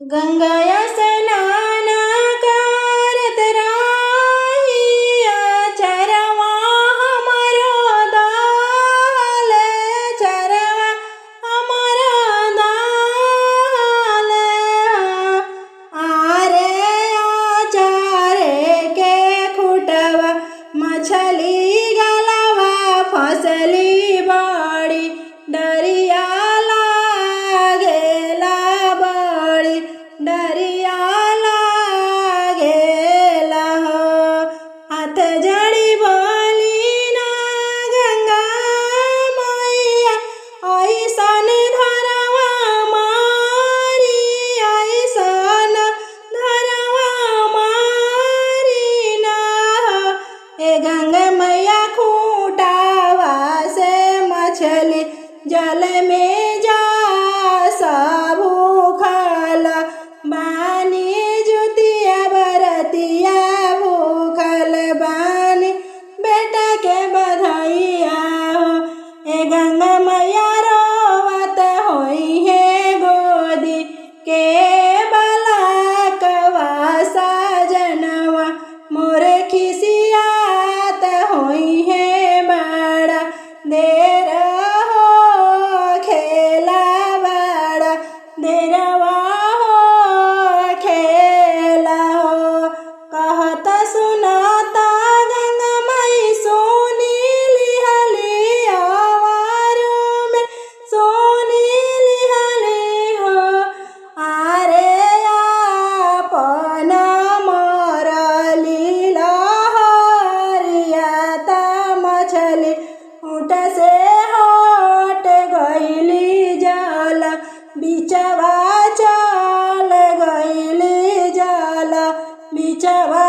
गंगाया स्नान करत रहिया, चरवा हमरो दाल, चरवा हमरो दाल। आरे आचारे के खुटवा, मछली गलवा फसली बड़ी, डरिया लागेला बड़ी, डरिया लागेला हो। हाथ जड़ी बोली ना गंगा मैया, ऐसन धरवा मारी, ऐसन धरवा मारी ना हो। ए गंगा मैया खूंटावा से मछली जल में जा भूखल बानी, जुतिया बरतिया भूखल बानी, बेटा के बधाइया हो। ए गंगा मैया रोवत होई है गोदी के बालकवा, साजनवा मोर खिसियात होई है बड़ा, देर हो खेला बड़ा, देरवा हो खेला हो। कहत सुनाता गंगा मई सोनी लिहली, आवारो में सोनी लिहली हो। आरे आपन मरली लहरिया, ता मछली ऊँट से हट गईली जल, बिचवा चल गईली जल, बिचवा